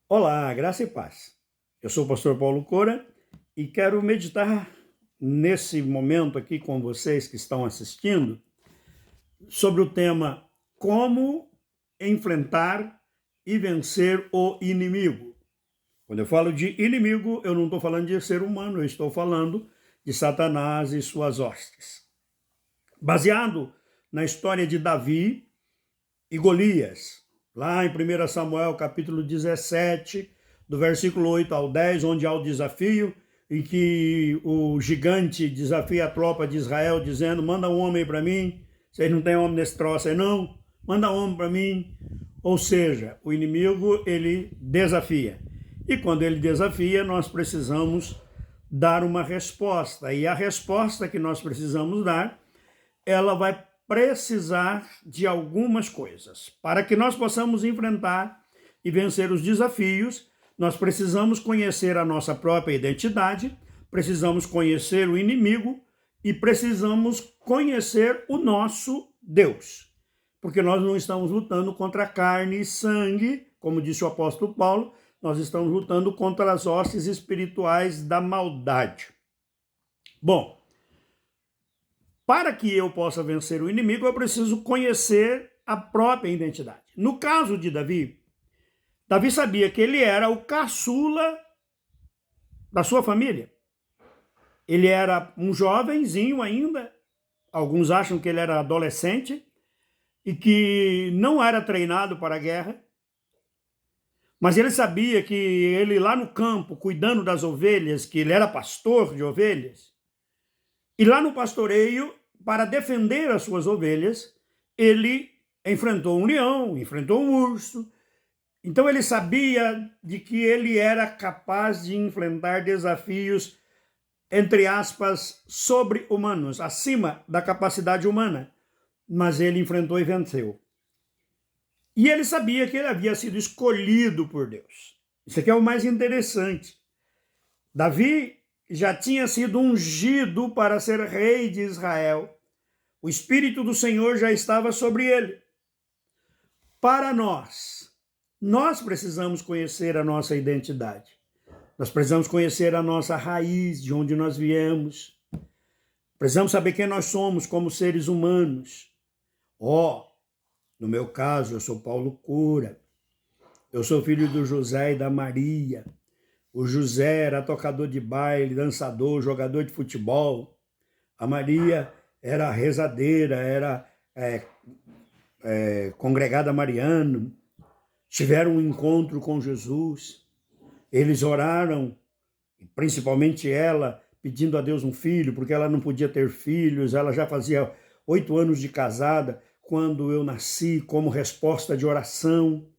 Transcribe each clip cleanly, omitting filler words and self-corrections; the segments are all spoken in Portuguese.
Olá, graça e paz. Eu sou o pastor Paulo Cora e quero meditar nesse momento aqui com vocês que estão assistindo sobre o tema como enfrentar e vencer o inimigo. Quando eu falo de inimigo, eu não estou falando de ser humano, eu estou falando de Satanás e suas hostes. Baseado na história de Davi e Golias, lá em 1 Samuel capítulo 17, do versículo 8 ao 10, onde há o desafio, em que o gigante desafia a tropa de Israel, dizendo: manda um homem para mim, vocês não têm homem nesse troço aí não, manda um homem para mim. Ou seja, o inimigo, ele desafia. E quando ele desafia, nós precisamos dar uma resposta. E a resposta que nós precisamos dar, ela vai precisar de algumas coisas. Para que nós possamos enfrentar e vencer os desafios, nós precisamos conhecer a nossa própria identidade, precisamos conhecer o inimigo e precisamos conhecer o nosso Deus. Porque nós não estamos lutando contra carne e sangue, como disse o apóstolo Paulo, nós estamos lutando contra as hostes espirituais da maldade. Bom, para que eu possa vencer o inimigo, eu preciso conhecer a própria identidade. No caso de Davi, Davi sabia que ele era o caçula da sua família. Ele era um jovenzinho ainda, alguns acham que ele era adolescente, e que não era treinado para a guerra, mas ele sabia que ele lá no campo, cuidando das ovelhas, que ele era pastor de ovelhas, e lá no pastoreio, para defender as suas ovelhas, ele enfrentou um leão, enfrentou um urso. Então ele sabia de que ele era capaz de enfrentar desafios, entre aspas, sobre-humanos, acima da capacidade humana. Mas ele enfrentou e venceu. E ele sabia que ele havia sido escolhido por Deus. Isso aqui é o mais interessante. Davi já tinha sido ungido para ser rei de Israel. O Espírito do Senhor já estava sobre ele. Para nós precisamos conhecer a nossa identidade. Nós precisamos conhecer a nossa raiz, de onde nós viemos. Precisamos saber quem nós somos como seres humanos. No meu caso, eu sou Paulo Cura. Eu sou filho do José e da Maria. O José era tocador de baile, dançador, jogador de futebol. A Maria era rezadeira, era congregada mariana. Tiveram um encontro com Jesus. Eles oraram, principalmente ela, pedindo a Deus um filho, porque ela não podia ter filhos. Ela já fazia 8 anos de casada quando eu nasci, como resposta de oração.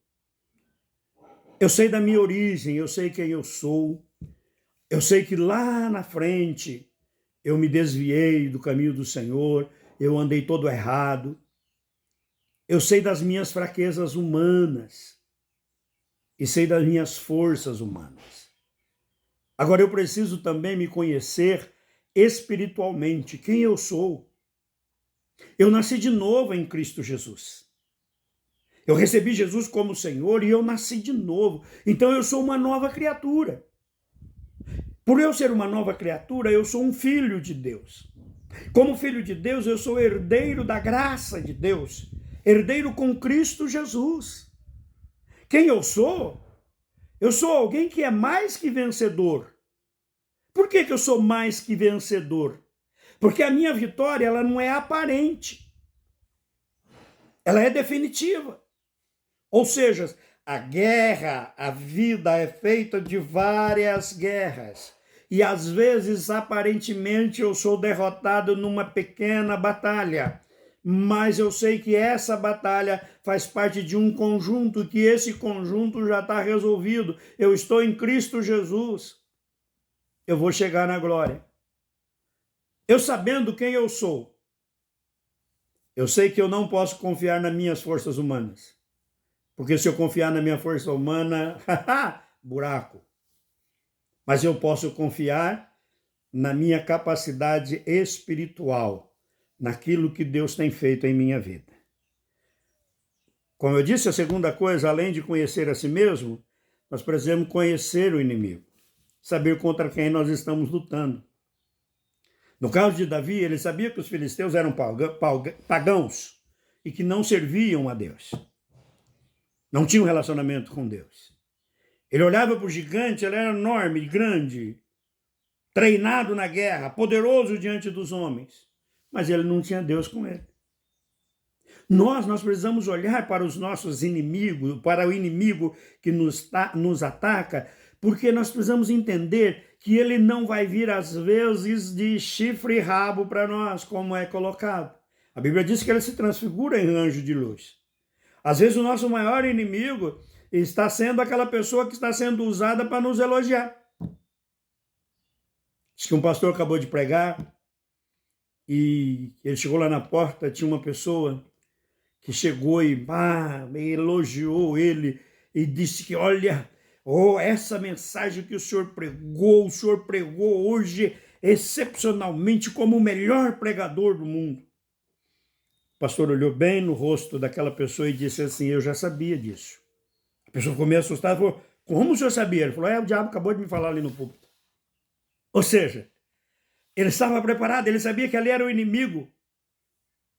Eu sei da minha origem, eu sei quem eu sou. Eu sei que lá na frente eu me desviei do caminho do Senhor, eu andei todo errado. Eu sei das minhas fraquezas humanas e sei das minhas forças humanas. Agora eu preciso também me conhecer espiritualmente, quem eu sou. Eu nasci de novo em Cristo Jesus. Eu recebi Jesus como Senhor e eu nasci de novo. Então eu sou uma nova criatura. Por eu ser uma nova criatura, eu sou um filho de Deus. Como filho de Deus, eu sou herdeiro da graça de Deus, herdeiro com Cristo Jesus. Quem eu sou? Eu sou alguém que é mais que vencedor. Por que eu sou mais que vencedor? Porque a minha vitória, ela não é aparente. Ela é definitiva. Ou seja, a guerra, a vida é feita de várias guerras. E às vezes, aparentemente, eu sou derrotado numa pequena batalha. Mas eu sei que essa batalha faz parte de um conjunto, que esse conjunto já está resolvido. Eu estou em Cristo Jesus. Eu vou chegar na glória. Eu sabendo quem eu sou, eu sei que eu não posso confiar nas minhas forças humanas. Porque se eu confiar na minha força humana, buraco. Mas eu posso confiar na minha capacidade espiritual, naquilo que Deus tem feito em minha vida. Como eu disse, a segunda coisa, além de conhecer a si mesmo, nós precisamos conhecer o inimigo, saber contra quem nós estamos lutando. No caso de Davi, ele sabia que os filisteus eram pagãos e que não serviam a Deus. Não tinham relacionamento com Deus. Ele olhava para o gigante, ele era enorme, grande, treinado na guerra, poderoso diante dos homens, mas ele não tinha Deus com ele. Nós precisamos olhar para os nossos inimigos, para o inimigo que nos ataca, porque nós precisamos entender que ele não vai vir, às vezes, de chifre e rabo para nós, como é colocado. A Bíblia diz que ele se transfigura em anjo de luz. Às vezes o nosso maior inimigo está sendo aquela pessoa que está sendo usada para nos elogiar. Diz que um pastor acabou de pregar e ele chegou lá na porta, tinha uma pessoa que chegou e elogiou ele e disse que, olha, essa mensagem que o senhor pregou hoje excepcionalmente como o melhor pregador do mundo. O pastor olhou bem no rosto daquela pessoa e disse assim, eu já sabia disso. A pessoa ficou meio assustada e falou, como o senhor sabia? Ele falou, o diabo acabou de me falar ali no púlpito. Ou seja, ele estava preparado, ele sabia que ali era o inimigo,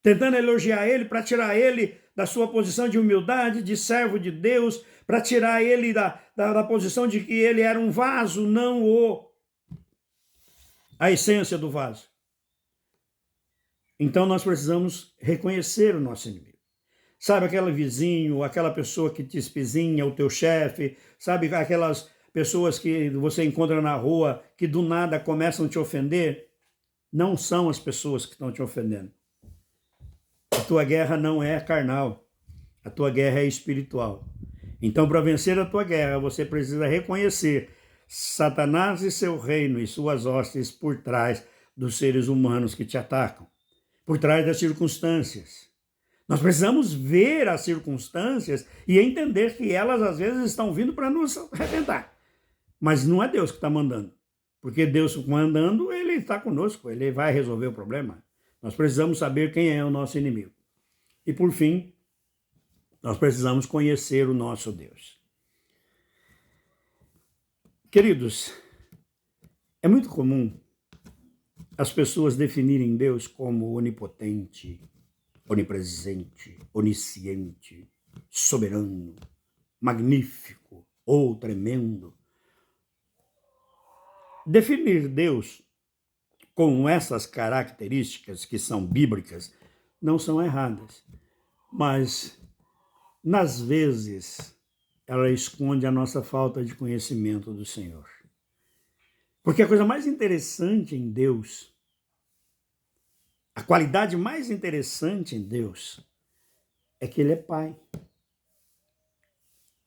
tentando elogiar ele, para tirar ele da sua posição de humildade, de servo de Deus, para tirar ele da posição de que ele era um vaso, não a essência do vaso. Então nós precisamos reconhecer o nosso inimigo. Sabe aquele vizinho, aquela pessoa que te espizinha, o teu chefe, sabe aquelas pessoas que você encontra na rua que do nada começam a te ofender? Não são as pessoas que estão te ofendendo. A tua guerra não é carnal, a tua guerra é espiritual. Então, para vencer a tua guerra, você precisa reconhecer Satanás e seu reino e suas hostes por trás dos seres humanos que te atacam, por trás das circunstâncias. Nós precisamos ver as circunstâncias e entender que elas, às vezes, estão vindo para nos arrebentar. Mas não é Deus que está mandando. Porque Deus mandando, ele está conosco, ele vai resolver o problema. Nós precisamos saber quem é o nosso inimigo. E, por fim, nós precisamos conhecer o nosso Deus. Queridos, é muito comum as pessoas definirem Deus como onipotente, onipresente, onisciente, soberano, magnífico ou tremendo. Definir Deus com essas características que são bíblicas não são erradas, mas, nas vezes, ela esconde a nossa falta de conhecimento do Senhor. Porque a coisa mais interessante em Deus, a qualidade mais interessante em Deus, é que Ele é Pai.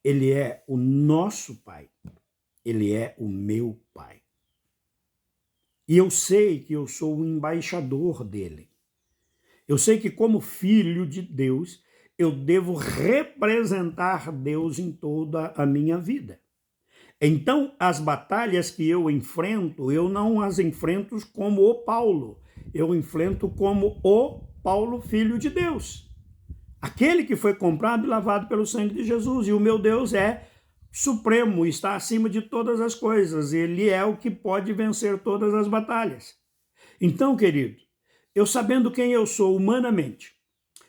Ele é o nosso Pai. Ele é o meu Pai. E eu sei que eu sou o embaixador dele. Eu sei que, como filho de Deus, eu devo representar Deus em toda a minha vida. Então, as batalhas que eu enfrento, eu não as enfrento como o Paulo. Eu enfrento como o Paulo, filho de Deus. Aquele que foi comprado e lavado pelo sangue de Jesus. E o meu Deus é supremo, está acima de todas as coisas. Ele é o que pode vencer todas as batalhas. Então, querido, eu sabendo quem eu sou humanamente,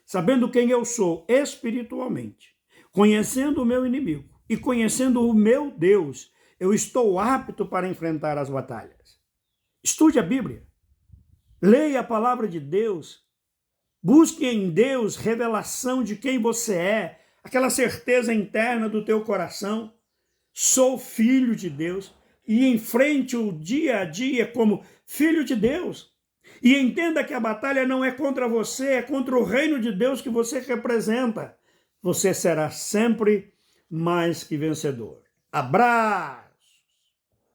sabendo quem eu sou espiritualmente, conhecendo o meu inimigo e conhecendo o meu Deus, eu estou apto para enfrentar as batalhas. Estude a Bíblia, leia a palavra de Deus, busque em Deus revelação de quem você é, aquela certeza interna do teu coração. Sou filho de Deus e enfrente o dia a dia como filho de Deus. E entenda que a batalha não é contra você, é contra o reino de Deus que você representa. Você será sempre mais que vencedor. Abraço!